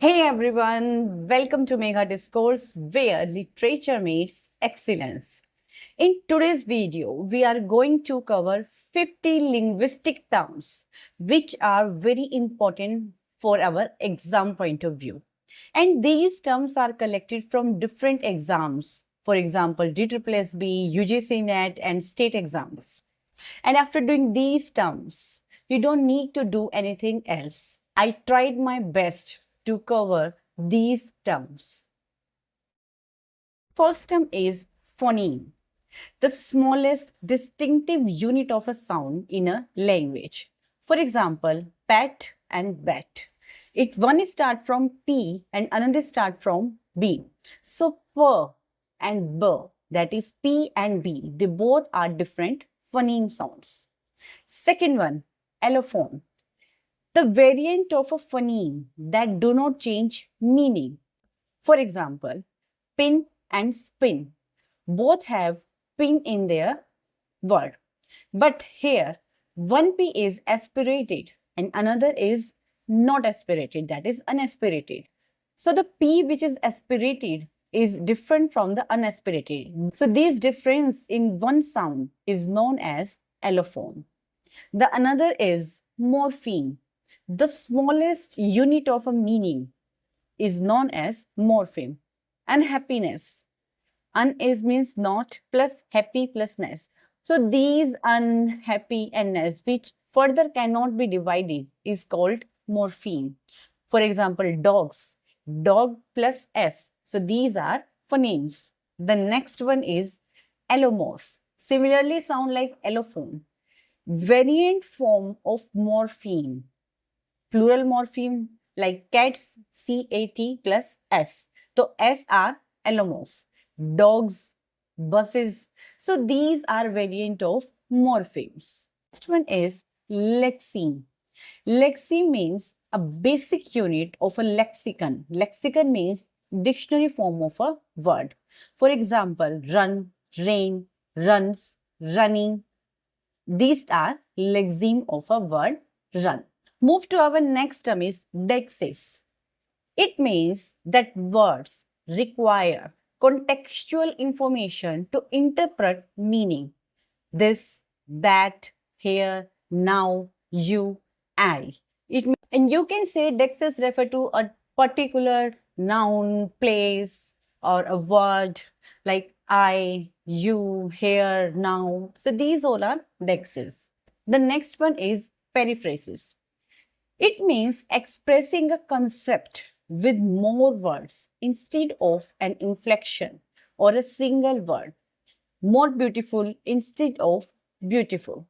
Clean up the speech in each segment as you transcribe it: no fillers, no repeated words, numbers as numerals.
Hey everyone, welcome to Megha Discourse, where literature meets excellence. In today's video, we are going to cover 50 linguistic terms which are very important for our exam point of view. And these terms are collected from different exams, for example, DSSSB, UGC NET, and state exams. And after doing these terms, you don't need to do anything else. I tried my best to cover these terms. First term is phoneme, the smallest distinctive unit of a sound in a language. For example, pat and bat. One start from P and another start from B. So p and b, that is P and B, they both are different phoneme sounds. Second one, allophone, the variant of a phoneme that do not change meaning. For example, pin and spin, both have pin in their word. But here, one P is aspirated and another is not aspirated, that is unaspirated. So the P which is aspirated is different from the unaspirated. So this difference in one sound is known as allophone. The another is morpheme. The smallest unit of a meaning is known as morpheme. Unhappiness. Un is means not plus happy plus ness. So these unhappy and ness which further cannot be divided is called morpheme. For example, dogs. Dog plus s. So these are phonemes. The next one is allomorph. Similarly sound like allophone. Variant form of morpheme. Plural morpheme like cats, C-A-T plus S. So S are allomorph. Dogs, buses. So these are variant of morphemes. Next one is lexeme. Lexeme means a basic unit of a lexicon. Lexicon means dictionary form of a word. For example, run, rain, runs, running. These are lexeme of a word run. Move to our next term is deixis. It means that words require contextual information to interpret meaning. This, that, here, now, you, I. And you can say deixis refer to a particular noun, place, or a word like I, you, here, now. So these all are deixis. The next one is periphrasis. It means expressing a concept with more words instead of an inflection or a single word. More beautiful instead of beautiful.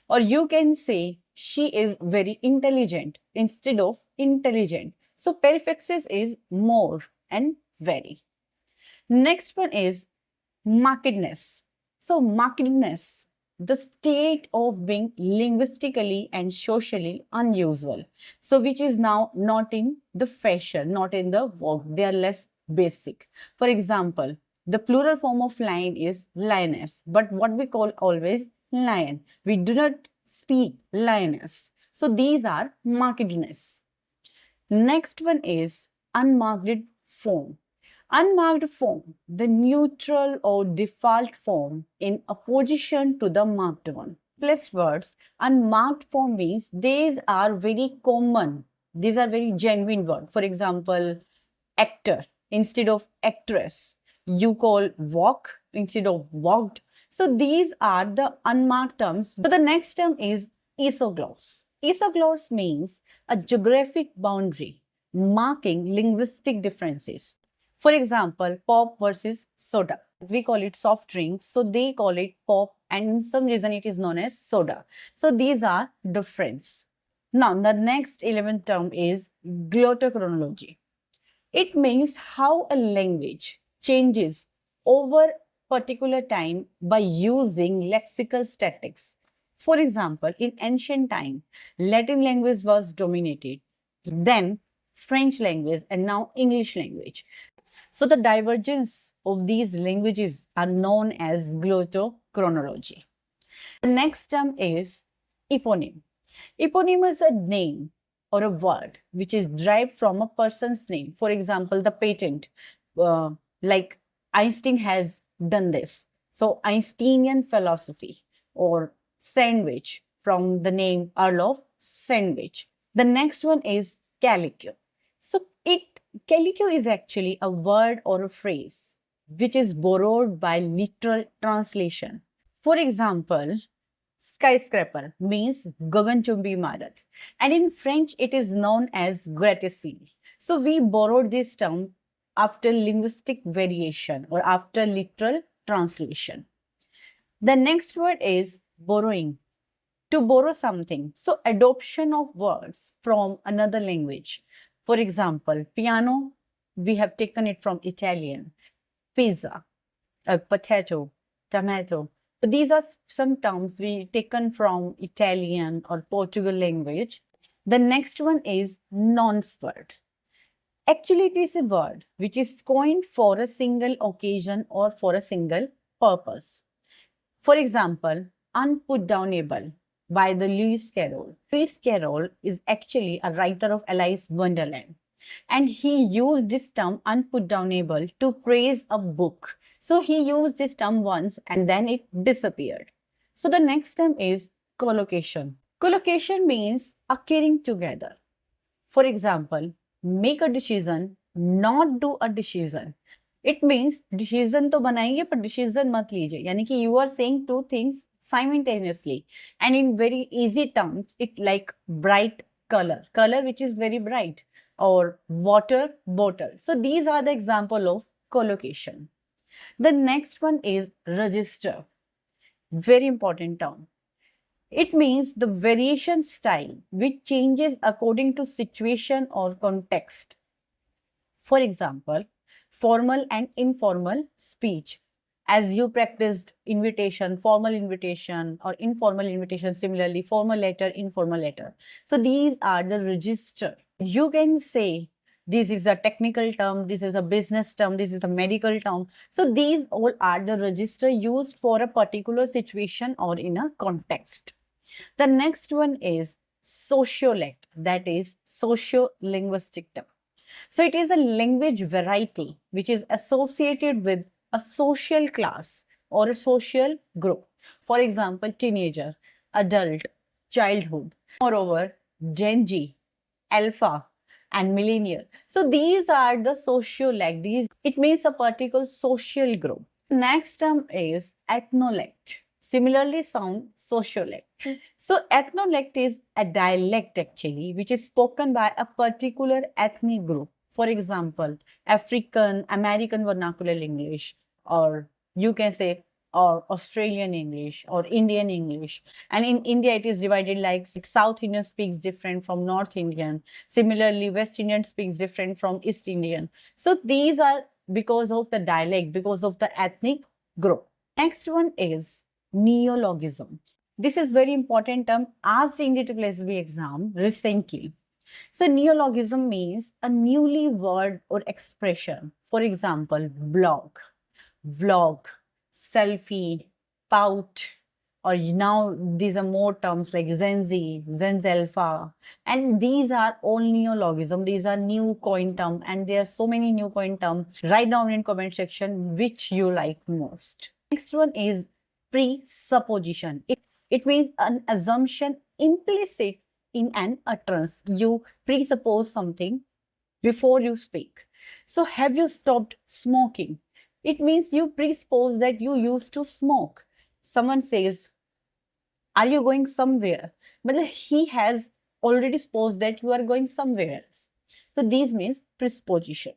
Or you can say she is very intelligent instead of intelligent. So periphrasis is more and very. Next one is markedness. So markedness, the state of being linguistically and socially unusual. So which is now not in the fashion, not in the vogue. They are less basic. For example, the plural form of lion is lioness, but what we call always lion. We do not speak lioness. So these are markedness. Next one is unmarked form. Unmarked form, the neutral or default form in opposition to the marked one. Plus words, unmarked form means these are very common. These are very genuine words. For example, actor instead of actress. You call walk instead of walked. So these are the unmarked terms. So the next term is isogloss. Isogloss means a geographic boundary marking linguistic differences. For example, pop versus soda. We call it soft drink, so they call it pop, and in some reason it is known as soda. So these are difference. Now, the next 11th term is glottochronology. It means how a language changes over particular time by using lexical statics. For example, in ancient time, Latin language was dominated, then French language, and now English language. So the divergence of these languages are known as glottochronology. The next term is eponym. Eponym is a name or a word which is derived from a person's name. For example, the patent, like Einstein has done this. So Einsteinian philosophy, or sandwich from the name Earl of Sandwich. The next one is calico. So calico is actually a word or a phrase which is borrowed by literal translation. For example, skyscraper means Gaganchumbi Imarat, and in French it is known as gratte-ciel. So we borrowed this term after linguistic variation or after literal translation. The next word is borrowing. To borrow something. So adoption of words from another language. For example, piano, we have taken it from Italian. Pizza, potato, tomato. So these are some terms we taken from Italian or Portugal language. The next one is nonce word. Actually, it is a word which is coined for a single occasion or for a single purpose. For example, unputdownable by the Lewis Carroll. Lewis Carroll is actually a writer of Alice Wonderland, and he used this term unputdownable to praise a book. So he used this term once and then it disappeared. So the next term is collocation. Collocation means occurring together. For example, make a decision, not do a decision. It means decision तो बनाएंगे पर decision मत लीजिए. यानी कि you are saying two things simultaneously, and in very easy terms, it like bright color which is very bright, or water bottle. So these are the example of collocation. The next one is register. Very important term. It means the variation style which changes according to situation or context. For example, formal and informal speech. As you practiced invitation, formal invitation, or informal invitation, similarly, formal letter, informal letter. So these are the register. You can say this is a technical term, this is a business term, this is a medical term. So these all are the register used for a particular situation or in a context. The next one is sociolect, that is socio-linguistic term. So it is a language variety which is associated with a social class or a social group. For example, teenager, adult, childhood. Moreover, Gen Z, alpha, and millennial. So these are the sociolect. It means a particular social group. Next term is ethnolect. Similarly sound sociolect. So ethnolect is a dialect actually which is spoken by a particular ethnic group. For example, African, American vernacular English, or you can say or Australian English or Indian English. And in India, it is divided like South Indian speaks different from North Indian. Similarly, West Indian speaks different from East Indian. So these are because of the dialect, because of the ethnic group. Next one is neologism. This is very important term asked in the SSSB exam recently. So neologism means a newly word or expression. For example, blog, vlog, selfie, pout, or now these are more terms like Gen Z, Gen Z Alpha, and these are all neologism. These are new coin term, and there are so many new coin terms. Write down in comment section which you like most. Next one is presupposition. It means an assumption implicit in an utterance. You presuppose something before you speak. So have you stopped smoking? It means you presuppose that you used to smoke. Someone says, are you going somewhere? But he has already supposed that you are going somewhere else. So these means presupposition.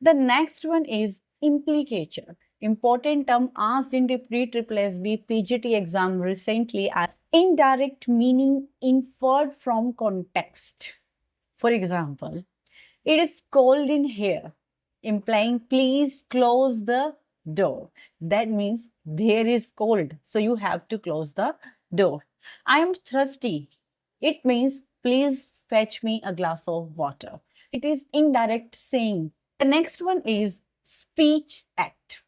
The next one is implicature. Important term asked in the pre-SSSB PGT exam recently are indirect meaning inferred from context. For example, it is cold in here, implying please close the door. That means there is cold, so you have to close the door. I am thirsty. It means please fetch me a glass of water. It is indirect saying. The next one is speech act.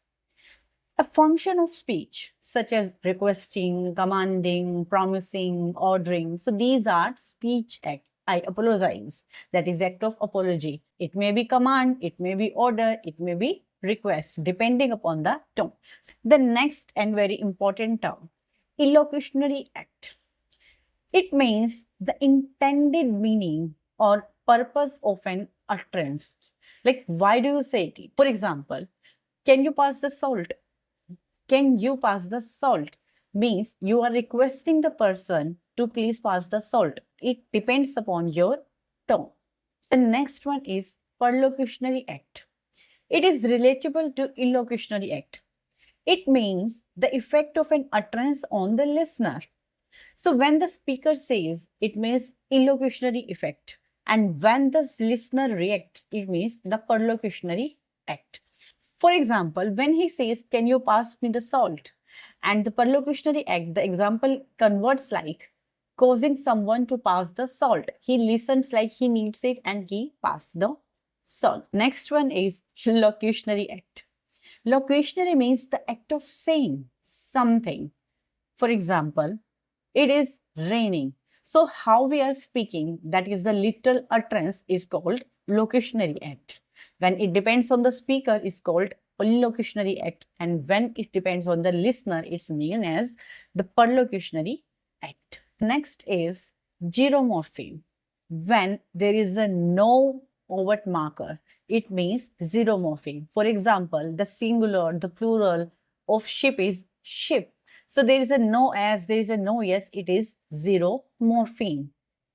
A function of speech such as requesting, commanding, promising, ordering. So these are speech act. I apologize. That is act of apology. It may be command, it may be order, it may be request, depending upon the tone. The next and very important term, illocutionary act. It means the intended meaning or purpose of an utterance. Like, why do you say it? For example, can you pass the salt? Can you pass the salt? Means you are requesting the person to please pass the salt. It depends upon your tone. The next one is perlocutionary act. It is relatable to illocutionary act. It means the effect of an utterance on the listener. So when the speaker says, it means illocutionary effect. And when the listener reacts, it means the perlocutionary act. For example, when he says, can you pass me the salt? And the perlocutionary act, the example converts like causing someone to pass the salt. He listens like he needs it and he passes the salt. Next one is locutionary act. Locutionary means the act of saying something. For example, it is raining. So how we are speaking, that is the literal utterance, is called locutionary act. When it depends on the speaker, it's called illocutionary act. And when it depends on the listener, it's known as the perlocutionary act. Next is zeromorphism. When there is a no overt marker, it means zeromorphism. For example, the singular, the plural of ship is ship. So there is a no as, there is a no yes, it is zeromorphism.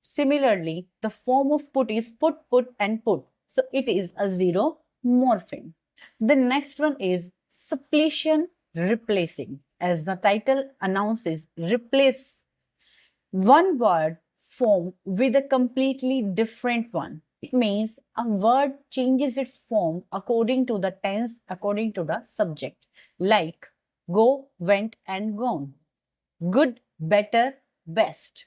Similarly, the form of put is put, put and put. So it is a zeromorphism. The next one is suppletion replacing. As the title announces, replace one word form with a completely different one. It means a word changes its form according to the tense, according to the subject. Like go, went and gone. Good, better, best.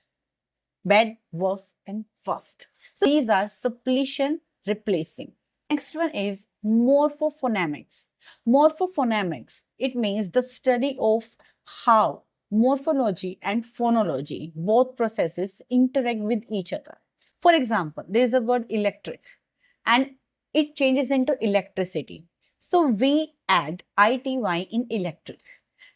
Bad, worse and first. So these are suppletion replacing. Next one is morphophonemics. Morphophonemics, it means the study of how morphology and phonology, both processes, interact with each other. For example, there is a word electric and it changes into electricity. So we add ity in electric.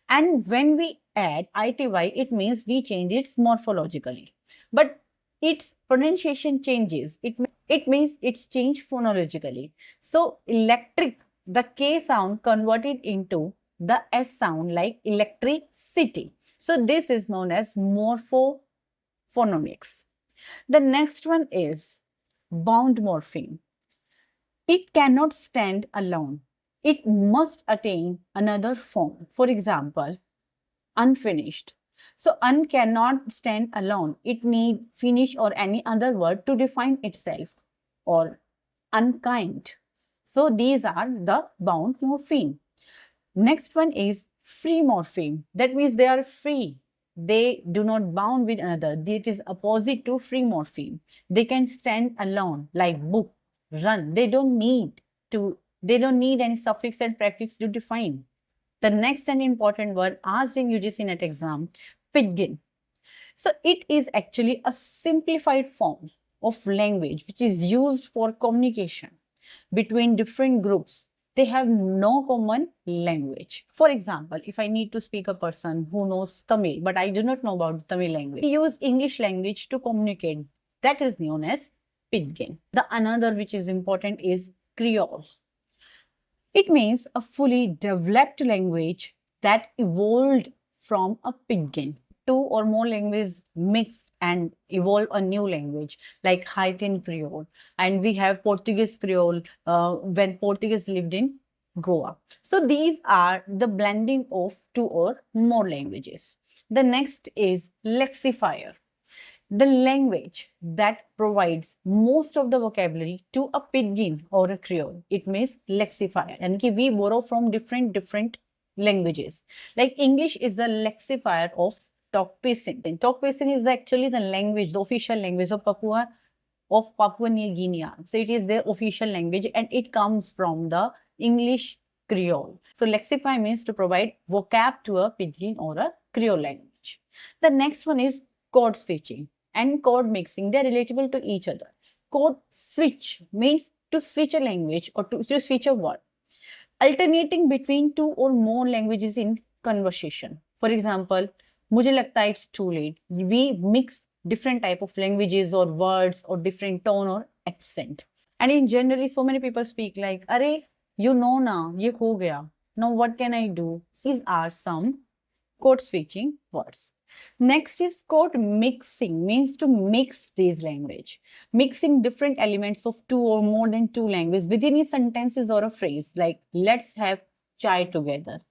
And when we add ity, it means we change it morphologically. But its pronunciation changes. It means it's changed phonologically. So electric, the K sound converted into the S sound like electricity. So this is known as morphophonemics. The next one is bound morpheme. It cannot stand alone. It must attain another form. For example, unfinished. So un cannot stand alone. It needs finish or any other word to define itself. Or unkind. So these are the bound morpheme. Next one is free morpheme. That means they are free. They do not bound with another. It is opposite to free morpheme. They can stand alone, like book, run. They don't need any suffix and prefix to define. The next and important word asked in UGC NET exam, Pidgin. So it is actually a simplified form of language which is used for communication between different groups. They have no common language. For example, if I need to speak a person who knows Tamil, but I do not know about Tamil language, we use English language to communicate. That is known as Pidgin. The another which is important is Creole. It means a fully developed language that evolved from a Pidgin. Two or more languages mix and evolve a new language like Haitian Creole, and we have Portuguese Creole when Portuguese lived in Goa. So these are the blending of two or more languages. The next is lexifier. The language that provides most of the vocabulary to a Pidgin or a Creole. It means lexifier. And we borrow from different languages. Like English is the lexifier of Tok-Pisin. Tok-Pisin is actually the language, the official language of Papua New Guinea. So it is their official language and it comes from the English Creole. So lexify means to provide vocab to a Pidgin or a Creole language. The next one is code switching. and code mixing, they're relatable to each other. Code switch means to switch a language or to switch a word. Alternating between two or more languages in conversation. For example, मुझे लगता है it's too late. We mix different type of languages or words or different tone or accent. And in generally, so many people speak like, "Arey, you know now, ye ho gaya. Now what can I do?" These are some code switching words. Next is code mixing, means to mix these language. Mixing different elements of two or more than two languages within a sentences or a phrase, like let's have chai together.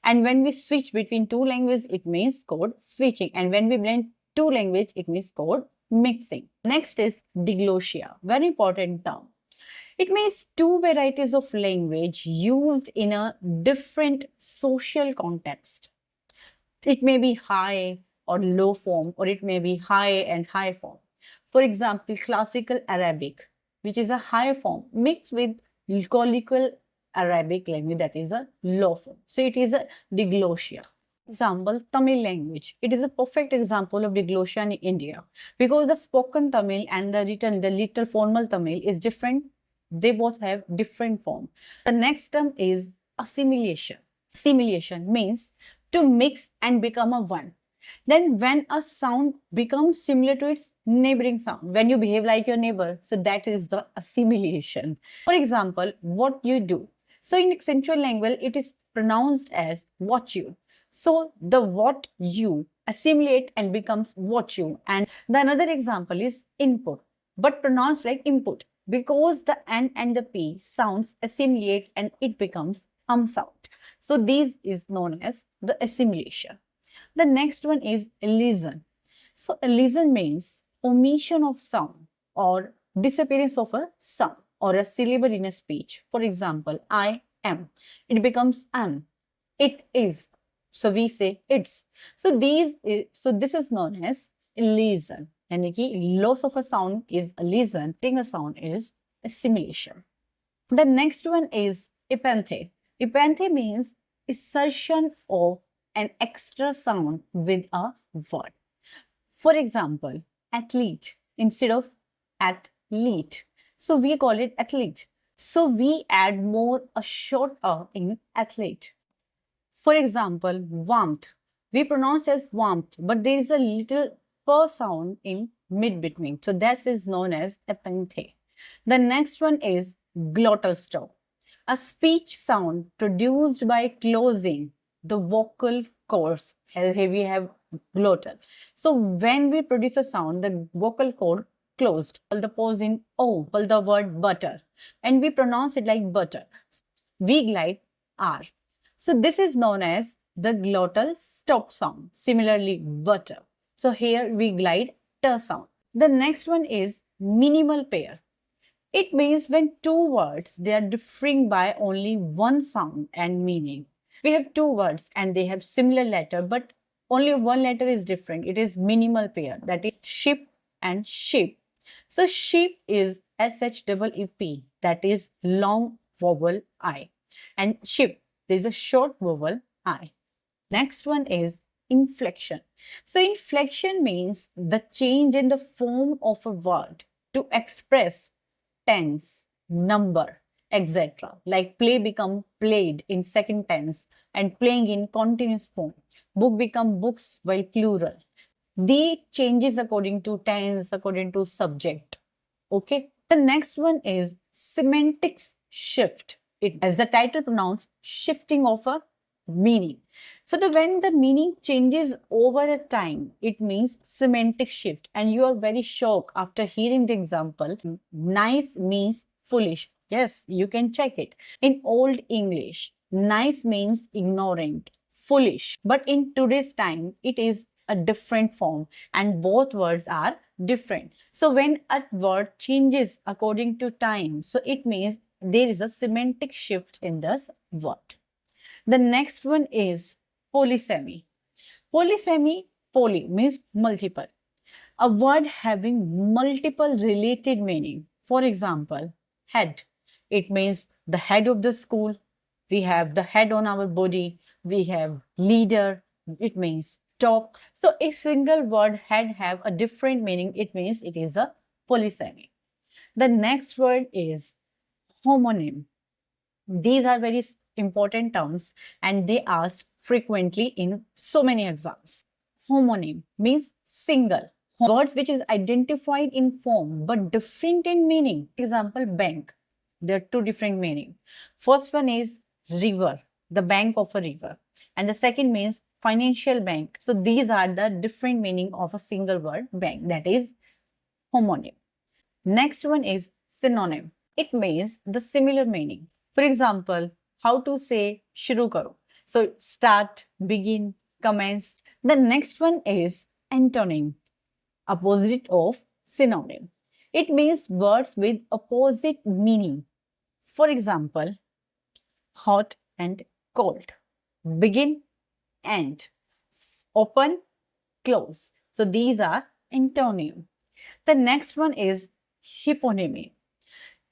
And when we switch between two languages, it means code switching. And when we blend two languages, it means code mixing. Next is diglossia, very important term. It means two varieties of language used in a different social context. It may be high or low form, or it may be high and high form. For example, classical Arabic, which is a high form, mixed with colloquial Arabic language, that is a low form. So it is a diglossia. Example, Tamil language. It is a perfect example of diglossia in India, because the spoken Tamil and the written, the literal formal Tamil is different. They both have different form. The next term is assimilation. Assimilation means to mix and become a one. Then when a sound becomes similar to its neighboring sound, when you behave like your neighbor, so that is the assimilation. For example, what you do. So in accentual language, it is pronounced as what you. So the what you assimilate and becomes what you. And the another example is input, but pronounced like input, because the N and the P sounds assimilate and it becomes sound. So this is known as the assimilation. The next one is elision. So elision means omission of sound or disappearance of a sound or a syllable in a speech. For example, I am. It becomes am. It is. So we say it's. So this is known as elision. यानी कि loss of a sound is elision. Taking a sound is assimilation. The next one is epanthe. Epanthe means insertion of an extra sound with a word. For example, athlete instead of athlete. So we call it athlete. So we add more a short in athlete. For example, warmth. We pronounce as warmth, but there is a little per sound in mid between. So this is known as epanthe. The next one is glottal stop. A speech sound produced by closing the vocal cords. Here we have glottal. So when we produce a sound, the vocal cord closed. The pause in O, the word butter, and we pronounce it like butter. We glide R. So this is known as the glottal stop sound. Similarly, butter. So here we glide T sound. The next one is minimal pair. It means when two words, they are differing by only one sound and meaning. We have two words and they have similar letter, but only one letter is different. It is minimal pair, that is ship and sheep. So sheep is SHEEP, that is long vowel I. And ship, there is a short vowel I. Next one is inflection. So inflection means the change in the form of a word to express tense, number, etc. Like play become played in second tense and playing in continuous form. Book become books while plural. The changes according to tense, according to subject. Okay. The next one is semantics shift. It, as the title pronounced, shifting of a meaning. So when the meaning changes over a time, it means semantic shift. And you are very shocked after hearing the example. Nice means foolish. Yes, you can check it. In Old English, nice means ignorant, foolish. But in today's time, it is a different form and both words are different. So when a word changes according to time, so it means there is a semantic shift in this word. The next one is polysemy. Polysemy, poly means multiple. A word having multiple related meaning. For example, head. It means the head of the school. We have the head on our body. We have leader. It means top. So a single word have a different meaning. It means it is a polysemy. The next word is homonym. These are very important terms and they asked frequently in so many exams. Homonym means single. Words which is identified in form but different in meaning. For example, bank. There are two different meaning. First one is river, the bank of a river. And the second means financial bank. So these are the different meaning of a single word bank. That is homonym. Next one is synonym. It means the similar meaning. For example, how to say shuru karo. So start, begin, commence. The next one is antonym, opposite of synonym. It means words with opposite meaning. For example, hot and cold, begin, end, open, close. So these are antonym. The next one is hyponymy.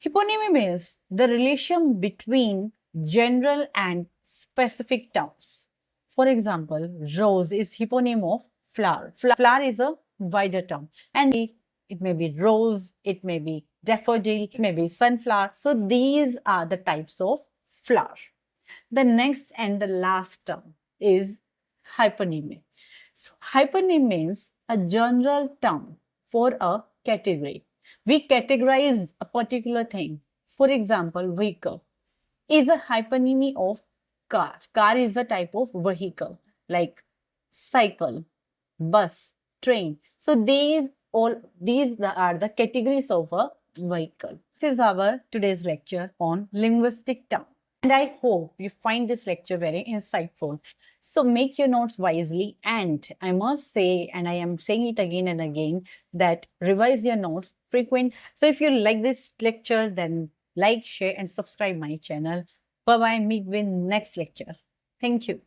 Hyponymy means the relation between general and specific terms. For example, rose is hyponym of flower. Flower is a wider term and it may be rose, it may be daffodil, it may be sunflower. So these are the types of flower. The next and the last term is hyponymy. So hyponym means a general term for a category. We categorize a particular thing. For example, vehicle is a hyponymy of car. Car is a type of vehicle like cycle, bus, train. So these are the categories of a vehicle. This is our today's lecture on linguistic terms. And I hope you find this lecture very insightful. So make your notes wisely. And I must say, and I am saying it again and again, that revise your notes frequent. So if you like this lecture, then like, share, and subscribe my channel. Bye-bye. Meet with next lecture. Thank you.